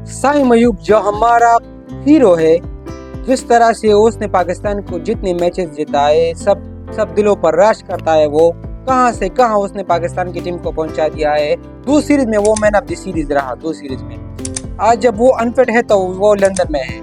साइम अयूब जो हमारा हीरो है, जिस तरह से उसने पाकिस्तान को जितने मैचेस जिताए, सब दिलों पर राज करता है। वो कहां से कहां उसने पाकिस्तान की टीम को पहुंचा दिया है। 2 सीरीज में वो मैन ऑफ द सीरीज रहा। 2 सीरीज में आज जब वो अनफिट है तो वो लंदन में है।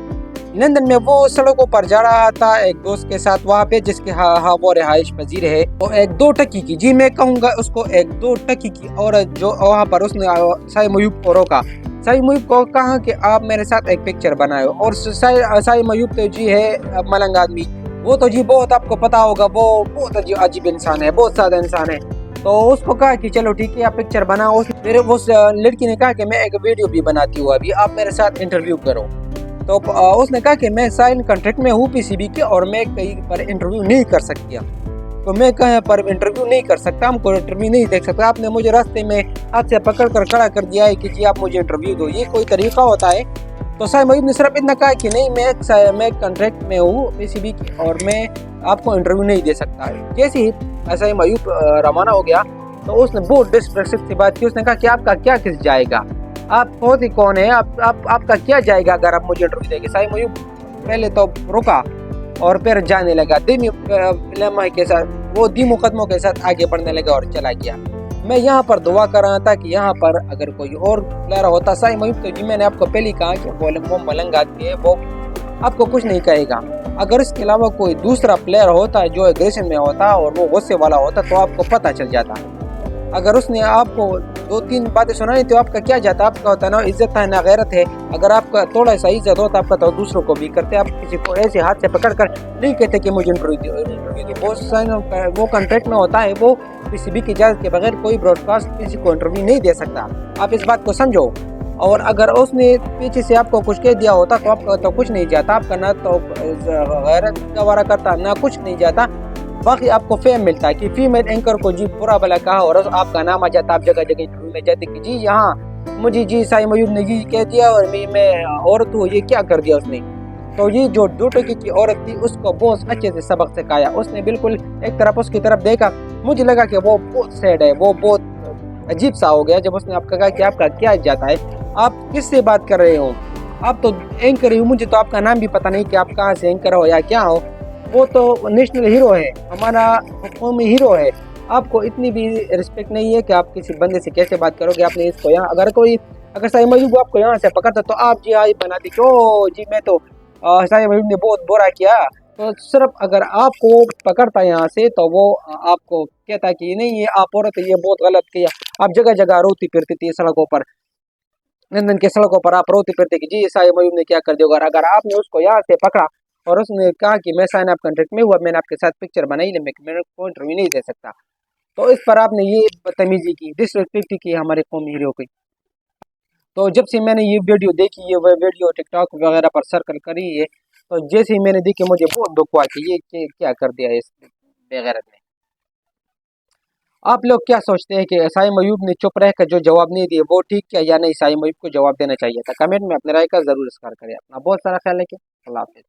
लंदन में वो सड़कों पर जा रहा था एक दोस्त के साथ वहाँ पे, जिसके वो रिहाइश पजीर है। तो एक 2 टकी की, जी मैं कहूँगा उसको, एक 2 टकी की औरत जो वहाँ पर उसने साइम अयूब को रोका। साइम अयूब को कहा कि आप मेरे साथ एक पिक्चर बनाओ। और साइम अयूब तो जी है मलंग आदमी। वो तो जी बहुत, आपको पता होगा, वो बहुत अजीब इंसान है, बहुत सादा इंसान है। तो उसको कहा कि चलो ठीक है आप पिक्चर बनाओ। फिर उस लड़की ने कहा कि मैं एक वीडियो भी बनाती हूँ, अभी आप मेरे साथ इंटरव्यू करो। तो उसने कहा कि मैं साइन कॉन्ट्रैक्ट में हूँ पीसीबी के, और मैं कहीं पर इंटरव्यू नहीं कर सकती। तो मैं कहीं पर इंटरव्यू नहीं कर सकता, हमको इंटरव्यू नहीं देख सकता। आपने मुझे रास्ते में हाथ से पकड़ कर खड़ा कर दिया है कि जी आप मुझे इंटरव्यू दो, ये कोई तरीका होता है? तो साइम अयूब ने सिर्फ इतना कहा कि नहीं, मैं कॉन्ट्रैक्ट में हूँ पीसीबी की और मैं आपको इंटरव्यू नहीं दे सकता। जैसे ही साइम अयूब रवाना हो गया तो उसने बहुत डिसरेस्पेक्ट की बात की। उसने कहा कि आपका क्या किस जाएगा, आप बहुत ही कौन है, आपका क्या जाएगा अगर आप मुझे इंटरव्यू देंगे। साइम अयूब पहले तो रुका और फिर जाने लगा लम्हे के साथ, वो दी मुकदमों के साथ आगे बढ़ने लगा और चला गया। मैं यहाँ पर दुआ कर रहा था कि यहाँ पर अगर कोई और प्लेयर होता साइम अयूब, तो जी मैंने आपको पहले कहा कि वो मलंग आदमी है, वो आपको कुछ नहीं कहेगा। अगर इसके अलावा कोई दूसरा प्लेयर होता है जो एग्रेशन में होता और वो गुस्से वाला होता तो आपको पता चल जाता। अगर उसने आपको 2-3 बातें सुनाई तो आपका क्या जाता? आपका होता ना इज्जत है ना गैरत है। अगर आपका थोड़ा सा इज्जत होता आपका तो दूसरों को भी करते। आप किसी को ऐसे हाथ से पकड़ कर नहीं कहते कि मुझे इंटरव्यू दो। वो कॉन्ट्रैक्ट में होता है, वो पीसीबी की इजाज़त के बगैर कोई ब्रॉडकास्ट किसी को इंटरव्यू नहीं दे सकता। आप इस बात को समझो। और अगर उसने पीछे से आपको कुछ कह दिया होता तो आपका तो कुछ नहीं जाता, आपका ना तो गैरत गवारा करता ना कुछ नहीं जाता। बाकी आपको फेम मिलता है कि फीमेल एंकर को जी बुरा भला कहा और आपका नाम आ जाता, आप जगह जगह इंटरव्यू में जाते कि जी यहाँ मुझे जी साइम अयूब ने जी कह दिया और मैं औरत हूँ, ये क्या कर दिया उसने। तो ये जो 2 टकी की औरत थी उसको बहुत अच्छे से सबक सिखाया। उसने बिल्कुल एक तरफ उसकी तरफ देखा, मुझे लगा कि वो बहुत सैड है, वो बहुत अजीब सा हो गया जब उसने आपका कहा कि आपका क्या जाता है, आप किससे बात कर रहे हो, आप तो एंकर ही हो, मुझे तो आपका नाम भी पता नहीं कि आप कहाँ से एंकर हो या क्या हो। वो तो नेशनल हीरो है, हमारा कौमी हीरो है। आपको इतनी भी रिस्पेक्ट नहीं है कि आप किसी बंदे से कैसे बात करोगे। आपने इसको यहाँ अगर साइम अयूब आपको यहाँ से पकड़ता तो आप जी हाँ बना दी क्यों जी मैं तो साइम अयूब ने बहुत बुरा किया। तो सिर्फ अगर आपको पकड़ता यहाँ से तो वो आपको कहता कि नहीं ये आप औरत ये बहुत गलत किया। आप जगह जगह रोती फिरती थी सड़कों पर, लंदन के सड़कों पर आप रोते फिरते कि जी साइम अयूब ने क्या कर दिया। अगर आपने उसको यहाँ से पकड़ा और उसने कहा कि मैं साइन अप कॉन्ट्रैक्ट में हुआ, मैंने आपके साथ पिक्चर बनाई, मेरे को इंटरव्यू नहीं दे सकता, तो इस पर आपने ये बदतमीजी की, डिसरिस्पेक्ट की हमारे कौमी हीरो की। तो जब से मैंने ये वीडियो देखी, ये वीडियो टिकटॉक वगैरह पर सर्कल करी है, तो जैसे ही मैंने देखी मुझे बहुत दुख हुआ कि ये क्या कर दिया है इस बेगैरत ने। आप लोग क्या सोचते हैं कि साइम अयूब ने चुप रहकर जो जवाब नहीं दिए वो ठीक किया या नहीं? साइम अयूब को जवाब देना चाहिए था। कमेंट में अपने राय का जरूर इज़हार करें। अपना बहुत सारा ख्याल रखें। अल्लाह हाफिज़।